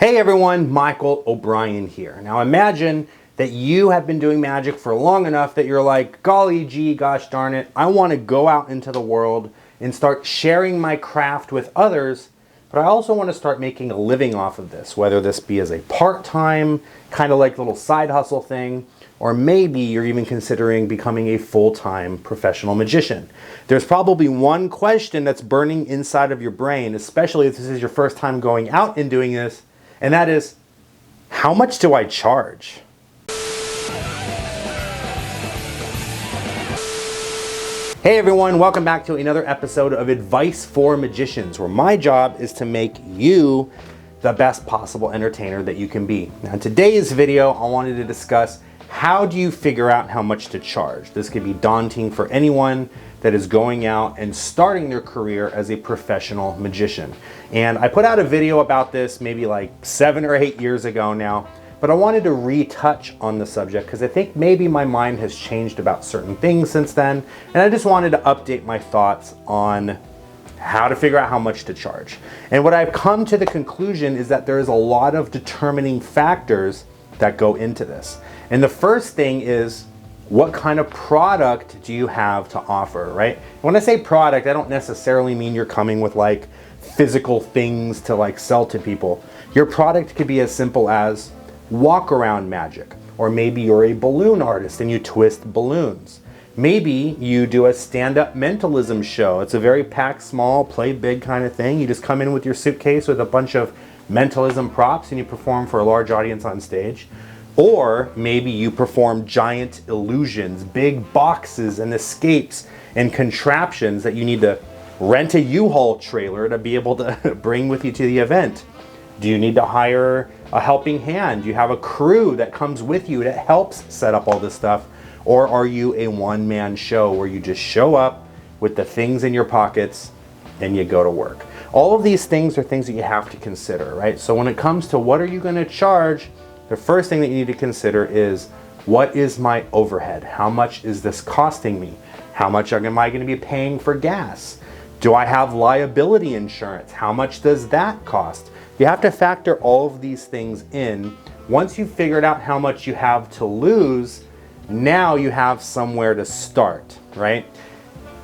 Hey everyone, Michael O'Brien here. Now imagine that you have been doing magic for long enough that you're like, golly gee, gosh darn it, I want to go out into the world and start sharing my craft with others, but I also want to start making a living off of this, whether this be as a part-time, kind of like little side hustle thing, or maybe you're even considering becoming a full-time professional magician. There's probably one question that's burning inside of your brain, especially if this is your first time going out and doing this, and that is, how much do I charge? Hey everyone, welcome back to another episode of Advice for Magicians, where my job is to make you the best possible entertainer that you can be. Now in today's video, I wanted to discuss how do you figure out how much to charge. This could be daunting for anyone that is going out and starting their career as a professional magician. And I put out a video about this maybe like 7 or 8 years ago now, but I wanted to retouch on the subject because I think maybe my mind has changed about certain things since then, and I just wanted to update my thoughts on how to figure out how much to charge. And what I've come to the conclusion is that there is a lot of determining factors that go into this. And the first thing is, what kind of product do you have to offer, right? When I say product, I don't necessarily mean you're coming with like physical things to like sell to people. Your product could be as simple as walk around magic, or maybe you're a balloon artist and you twist balloons. Maybe you do a stand-up mentalism show. It's a very pack small, play big kind of thing. You just come in with your suitcase with a bunch of mentalism props and you perform for a large audience on stage. Or maybe you perform giant illusions, big boxes and escapes and contraptions that you need to rent a U-Haul trailer to be able to bring with you to the event. Do you need to hire a helping hand? Do you have a crew that comes with you that helps set up all this stuff? Or are you a one-man show where you just show up with the things in your pockets and you go to work? All of these things are things that you have to consider, right? So when it comes to what are you going to charge, the first thing that you need to consider is, what is my overhead? How much is this costing me? How much am I going to be paying for gas? Do I have liability insurance? How much does that cost? You have to factor all of these things in. Once you've figured out how much you have to lose, now you have somewhere to start, right?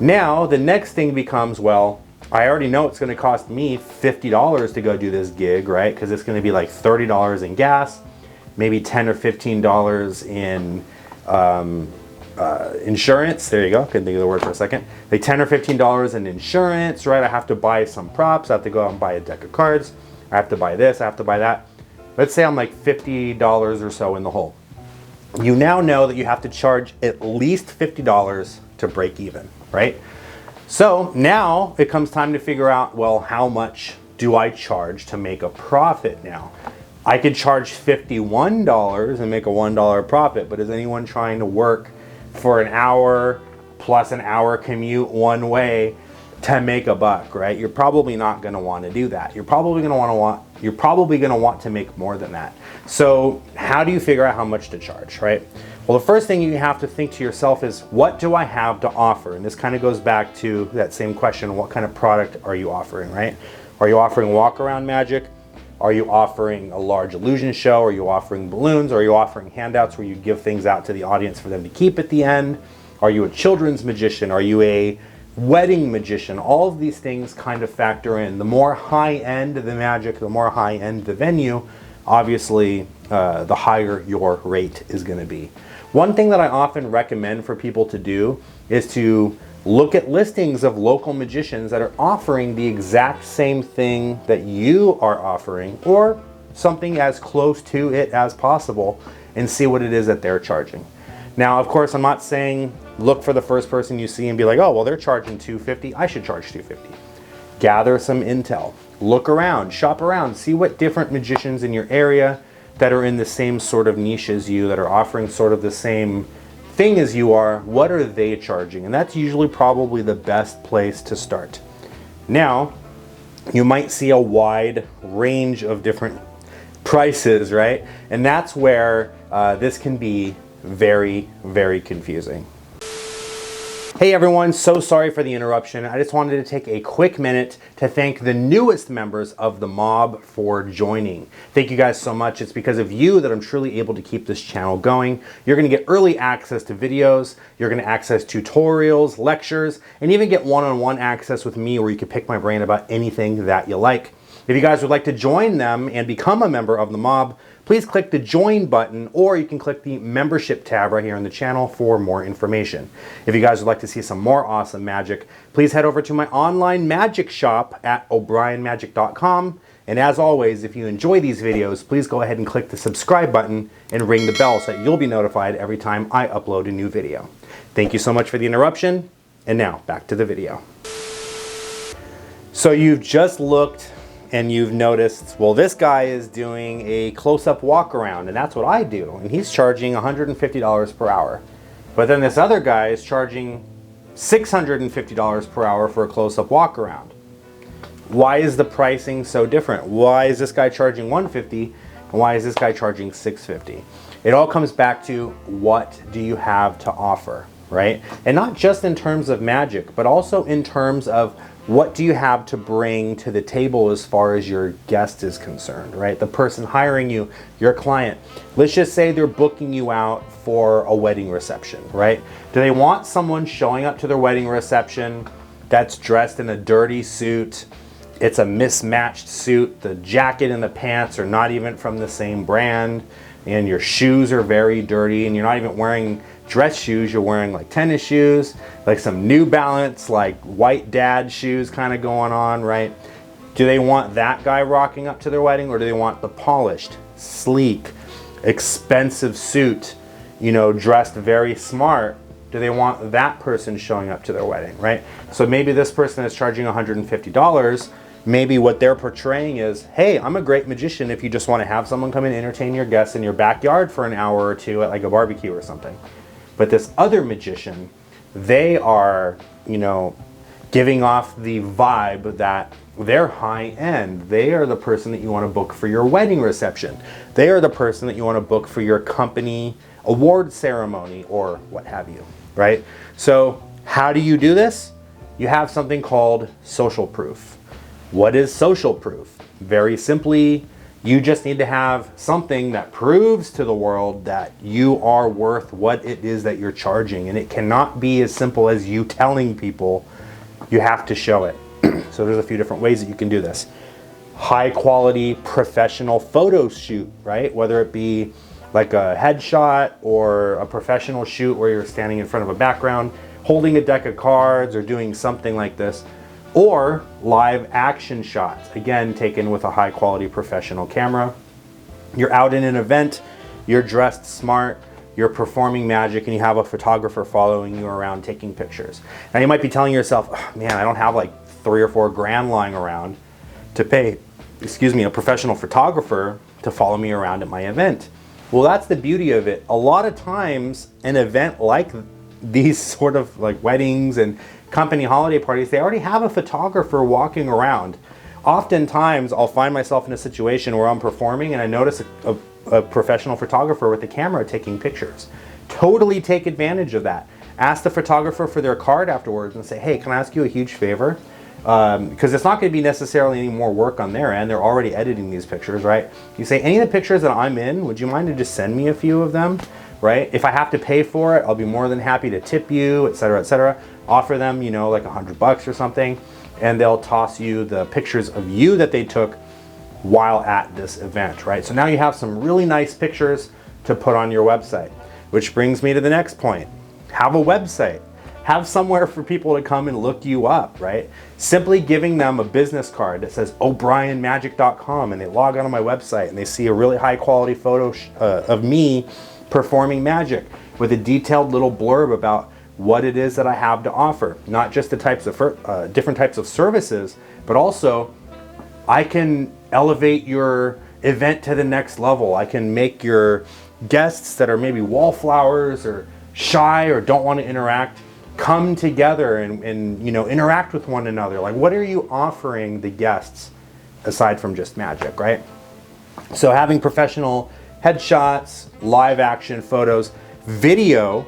Now the next thing becomes, well, I already know it's going to cost me $50 to go do this gig, right? Because it's going to be like $30 in gas, maybe $10 or $15 in insurance. There you go. Couldn't think of the word for a second. Like $10 or $15 in insurance, right? I have to buy some props. I have to go out and buy a deck of cards. I have to buy this. I have to buy that. Let's say I'm like $50 or so in the hole. You now know that you have to charge at least $50 to break even, right? So now it comes time to figure out, well, how much do I charge to make a profit now? I could charge $51 and make a $1 profit, but is anyone trying to work for an hour plus an hour commute one way to make a buck, right? You're probably not going to want to do that. You're probably going to want to make more than that. So how do you figure out how much to charge, right? Well, the first thing you have to think to yourself is, what do I have to offer? And this kind of goes back to that same question, what kind of product are you offering, right? Are you offering walk around magic? Are you offering a large illusion show? Are you offering balloons? Are you offering handouts where you give things out to the audience for them to keep at the end? Are you a children's magician? Are you a wedding magician? All of these things kind of factor in. The more high-end the magic, the more high-end the venue, obviously the higher your rate is going to be. One thing that I often recommend for people to do is to look at listings of local magicians that are offering the exact same thing that you are offering, or something as close to it as possible, and see what it is that they're charging. Now, of course, I'm not saying look for the first person you see and be like, oh, well, they're charging $250, I should charge $250. Gather some intel, look around, shop around, see what different magicians in your area that are in the same sort of niche as you, that are offering sort of the same thing as you are, what are they charging? And that's usually probably the best place to start. Now, you might see a wide range of different prices, right? And that's where this can be very, very confusing. Hey everyone, so sorry for the interruption. I just wanted to take a quick minute to thank the newest members of the mob for joining. Thank you guys so much. It's because of you that I'm truly able to keep this channel going. You're gonna get early access to videos, you're gonna access tutorials, lectures, and even get one-on-one access with me where you can pick my brain about anything that you like. If you guys would like to join them and become a member of the mob, please click the join button, or you can click the membership tab right here on the channel for more information. If you guys would like to see some more awesome magic, please head over to my online magic shop at obrianmagic.com. And as always, if you enjoy these videos, please go ahead and click the subscribe button and ring the bell so that you'll be notified every time I upload a new video. Thank you so much for the interruption. And now back to the video. So you've just looked and you've noticed, well, this guy is doing a close-up walk around, and that's what I do, and he's charging $150 per hour. But then this other guy is charging $650 per hour for a close-up walk around. Why is the pricing so different? Why is this guy charging $150 and why is this guy charging $650? It all comes back to, what do you have to offer, right? And not just in terms of magic, but also in terms of what do you have to bring to the table as far as your guest is concerned, right? The person hiring you, your client. Let's just say they're booking you out for a wedding reception, right? Do they want someone showing up to their wedding reception that's dressed in a dirty suit? It's a mismatched suit. The jacket and the pants are not even from the same brand, and your shoes are very dirty, and you're not even wearing dress shoes, you're wearing like tennis shoes, like some New Balance, like white dad shoes kind of going on, right? Do they want that guy rocking up to their wedding, or do they want the polished, sleek, expensive suit, you know, dressed very smart? Do they want that person showing up to their wedding, right? So maybe this person is charging $150. Maybe what they're portraying is, hey, I'm a great magician if you just want to have someone come and entertain your guests in your backyard for an hour or two at like a barbecue or something. But this other magician, they are, you know, giving off the vibe that they're high end. They are the person that you want to book for your wedding reception. They are the person that you want to book for your company award ceremony or what have you, right? So how do you do this? You have something called social proof. What is social proof? Very simply, you just need to have something that proves to the world that you are worth what it is that you're charging. And it cannot be as simple as you telling people. You have to show it. So there's a few different ways that you can do this. High quality professional photo shoot, right? Whether it be like a headshot or a professional shoot where you're standing in front of a background, holding a deck of cards or doing something like this. Or live action shots, again, taken with a high quality professional camera. You're out in an event, you're dressed smart, you're performing magic, and you have a photographer following you around taking pictures. Now you might be telling yourself, oh, man, I don't have like 3 or 4 grand lying around to pay, a professional photographer to follow me around at my event. Well, that's the beauty of it. A lot of times an event like these sort of like weddings and company holiday parties, they already have a photographer walking around. Oftentimes I'll find myself in a situation where I'm performing and I notice a professional photographer with a camera taking pictures. Totally take advantage of that. Ask the photographer for their card afterwards and say, hey, can I ask you a huge favor? Because it's not going to be necessarily any more work on their end. They're already editing these pictures, right? You say, any of the pictures that I'm in, would you mind to just send me a few of them? Right? If I have to pay for it, I'll be more than happy to tip you, etc., etc. Offer them, you know, like $100 or something, and they'll toss you the pictures of you that they took while at this event, right? So now you have some really nice pictures to put on your website, which brings me to the next point. Have a website. Have somewhere for people to come and look you up, right? Simply giving them a business card that says obrianmagic.com, and they log on to my website and they see a really high quality photo of me performing magic with a detailed little blurb about what it is that I have to offer. Not just the types of different types of services, but also I can elevate your event to the next level. I can make your guests that are maybe wallflowers or shy or don't want to interact come together and you know, interact with one another. Like, what are you offering the guests aside from just magic, right? So having professional headshots, live action photos, video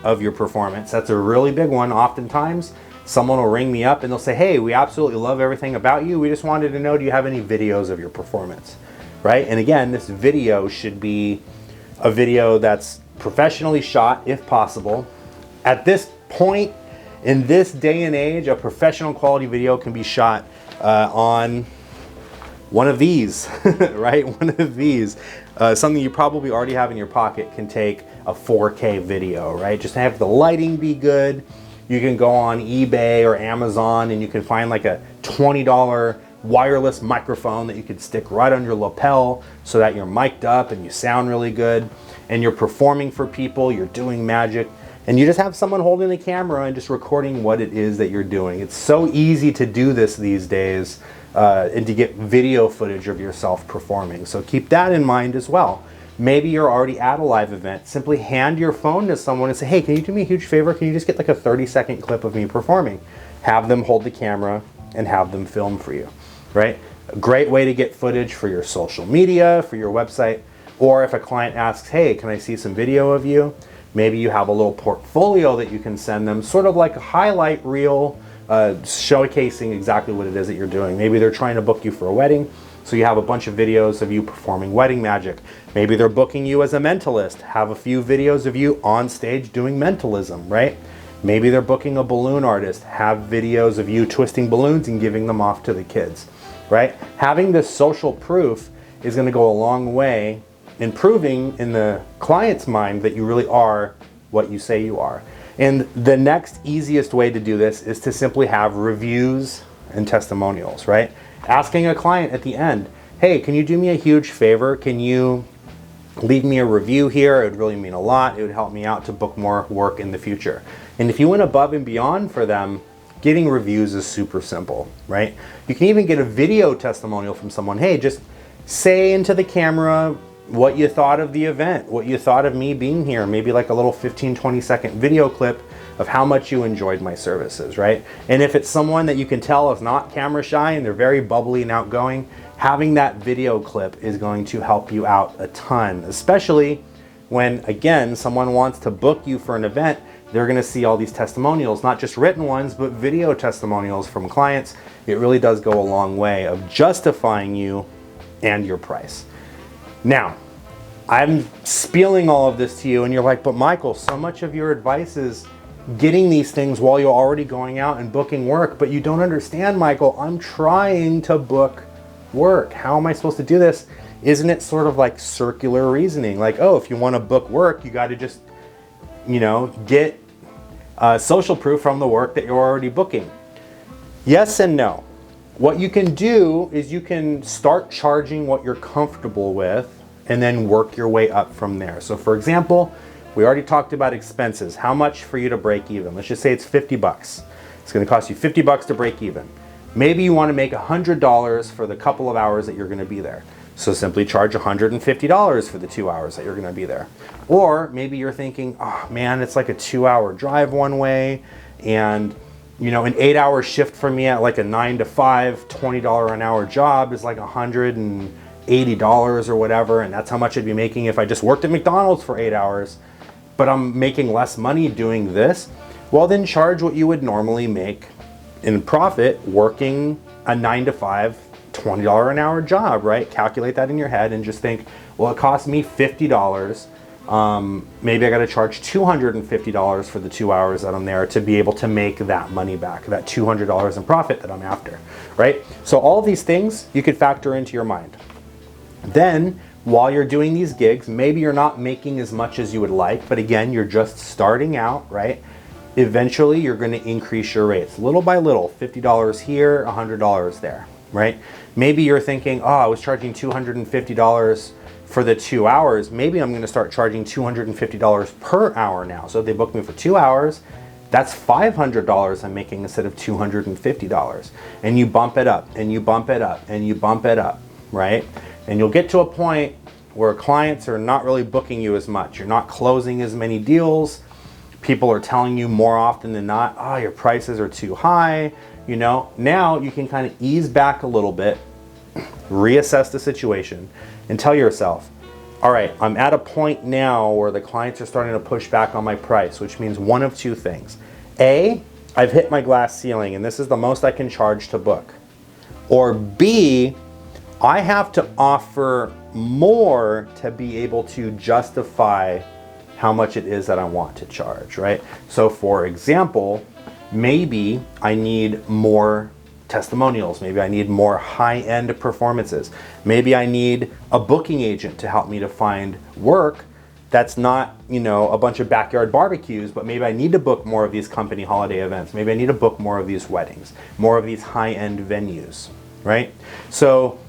of your performance. That's a really big one. Oftentimes, someone will ring me up and they'll say, hey, we absolutely love everything about you. We just wanted to know, do you have any videos of your performance, right? And again, this video should be a video that's professionally shot if possible. At this point, in this day and age, a professional quality video can be shot on one of these, right? One of these. Something you probably already have in your pocket can take a 4K video, right? Just have the lighting be good. You can go on eBay or Amazon and you can find like a $20 wireless microphone that you could stick right on your lapel so that you're mic'd up and you sound really good and you're performing for people, you're doing magic, and you just have someone holding the camera and just recording what it is that you're doing. It's so easy to do this these days and to get video footage of yourself performing. So keep that in mind as well. Maybe you're already at a live event. Simply hand your phone to someone and say, hey, can you do me a huge favor? Can you just get like a 30-second clip of me performing? Have them hold the camera and have them film for you, right? A great way to get footage for your social media, for your website, or if a client asks, hey, can I see some video of you? Maybe you have a little portfolio that you can send them, sort of like a highlight reel, showcasing exactly what it is that you're doing. Maybe they're trying to book you for a wedding, so you have a bunch of videos of you performing wedding magic. Maybe they're booking you as a mentalist. Have a few videos of you on stage doing mentalism, right? Maybe they're booking a balloon artist. Have videos of you twisting balloons and giving them off to the kids, right? Having this social proof is going to go a long way in proving in the client's mind that you really are what you say you are. And the next easiest way to do this is to simply have reviews and testimonials, right? Asking a client at the end, hey, can you do me a huge favor? Can you leave me a review here? It would really mean a lot. It would help me out to book more work in the future. And if you went above and beyond for them, getting reviews is super simple, right? You can even get a video testimonial from someone. Hey, just say into the camera what you thought of the event, what you thought of me being here, maybe like a little 15-20 second video clip of how much you enjoyed my services, right? And if it's someone that you can tell is not camera shy and they're very bubbly and outgoing, having that video clip is going to help you out a ton, especially when, again, someone wants to book you for an event. They're going to see all these testimonials, not just written ones, but video testimonials from clients. It really does go a long way of justifying you and your price. Now, I'm spieling all of this to you and you're like, but Michael, so much of your advice is getting these things while you're already going out and booking work, but you don't understand, Michael. I'm trying to book work. How am I supposed to do this? Isn't it sort of like circular reasoning? Like, oh, if you want to book work, you got to just, you know, get social proof from the work that you're already booking. Yes and no. What you can do is you can start charging what you're comfortable with and then work your way up from there. So for example, we already talked about expenses. How much for you to break even? Let's just say it's 50 bucks. It's going to cost you 50 bucks to break even. Maybe you want to make $100 for the couple of hours that you're going to be there. So simply charge $150 for the 2 hours that you're going to be there. Or maybe you're thinking, oh man, it's like a 2-hour drive one way, and you know, an 8-hour shift for me at like a 9 to 5, $20 an hour job is like $180 or whatever, and that's how much I'd be making if I just worked at McDonald's for 8 hours, but I'm making less money doing this. Well, then charge what you would normally make in profit working a 9 to 5, $20 an hour job, right? Calculate that in your head and just think, well, it cost me $50. Maybe I got to charge $250 for the 2 hours that I'm there to be able to make that money back, that $200 in profit that I'm after, right? So all of these things you could factor into your mind. Then while you're doing these gigs, maybe you're not making as much as you would like, but again, you're just starting out, right? Eventually you're going to increase your rates little by little, $50 here, $100 there, right? Maybe you're thinking, oh, I was charging $250 for the 2 hours. Maybe I'm going to start charging $250 per hour now. So if they book me for 2 hours, that's $500 I'm making instead of $250. And you bump it up and you bump it up and you bump it up, right? And you'll get to a point where clients are not really booking you as much. You're not closing as many deals. People are telling you more often than not, oh, your prices are too high. You know, now you can kind of ease back a little bit, reassess the situation, and tell yourself, all right, I'm at a point now where the clients are starting to push back on my price, which means one of two things. A, I've hit my glass ceiling and this is the most I can charge to book. Or B, I have to offer more to be able to justify how much it is that I want to charge, right? So for example, maybe I need more testimonials. Maybe I need more high-end performances. Maybe I need a booking agent to help me to find work that's not, you know, a bunch of backyard barbecues, but maybe I need to book more of these company holiday events. Maybe I need to book more of these weddings, more of these high-end venues, right? So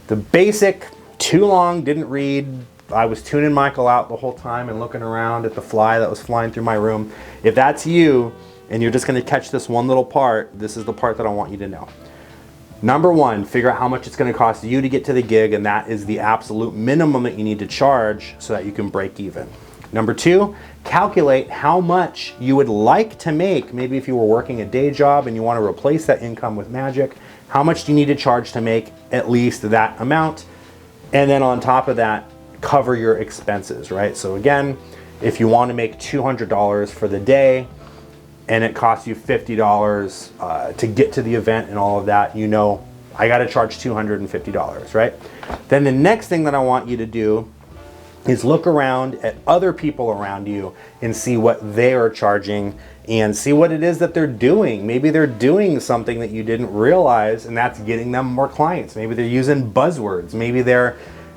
the basic, too long, didn't read. I was tuning Michael out the whole time and looking around at the fly that was flying through my room. If that's you, and you're just gonna catch this one little part, this is the part that I want you to know. Number one, figure out how much it's gonna cost you to get to the gig, and that is the absolute minimum that you need to charge so that you can break even. Number two, calculate how much you would like to make. Maybe if you were working a day job and you wanna replace that income with magic, how much do you need to charge to make at least that amount? And then on top of that, cover your expenses, right? So again, if you wanna make $200 for the day, and it costs you $50 to get to the event and all of that, you know, I gotta charge $250, right? Then the next thing that I want you to do is look around at other people around you and see what they are charging and see what it is that they're doing. Maybe they're doing something that you didn't realize, and that's getting them more clients. Maybe they're using buzzwords. Maybe their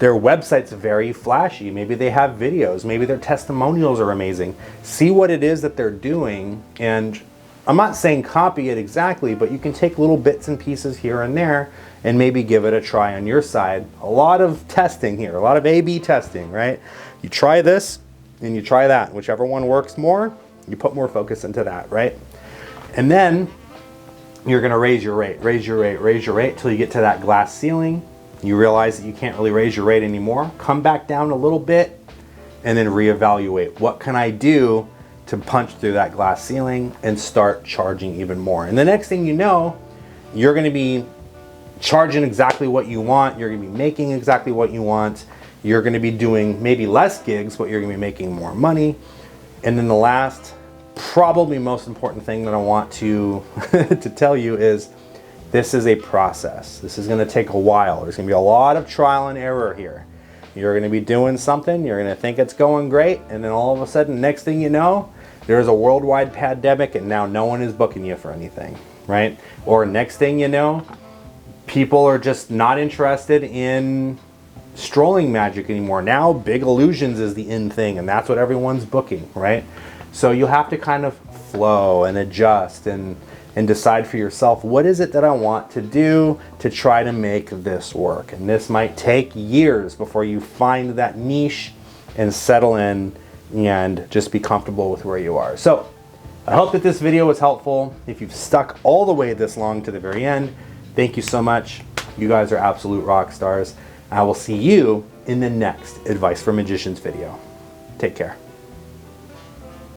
website's very flashy. Maybe they have videos. Maybe their testimonials are amazing. See what it is that they're doing, and I'm not saying copy it exactly, but you can take little bits and pieces here and there and maybe give it a try on your side. A lot of testing here, a lot of A/B testing, right? You try this and you try that. Whichever one works more, you put more focus into that, right? And then you're gonna raise your rate till you get to that glass ceiling. You realize that you can't really raise your rate anymore. Come back down a little bit and then reevaluate. What can I do to punch through that glass ceiling and start charging even more? And the next thing you know, you're gonna be charging exactly what you want. You're gonna be making exactly what you want. You're gonna be doing maybe less gigs, but you're gonna be making more money. And then the last, probably most important thing that I want to, to tell you is, this is a process. This is gonna take a while. There's gonna be a lot of trial and error here. You're gonna be doing something, you're gonna think it's going great, and then all of a sudden, next thing you know, there's a worldwide pandemic and now no one is booking you for anything, right? Or next thing you know, people are just not interested in strolling magic anymore. Now big illusions is the in thing, and that's what everyone's booking, right? So you'll have to kind of flow and adjust and decide for yourself, what is it that I want to do to try to make this work? And this might take years before you find that niche and settle in and just be comfortable with where you are. So I hope that this video was helpful. If you've stuck all the way this long to the very end, thank you so much. You guys are absolute rock stars. I will see you in the next Advice for Magicians video. Take care.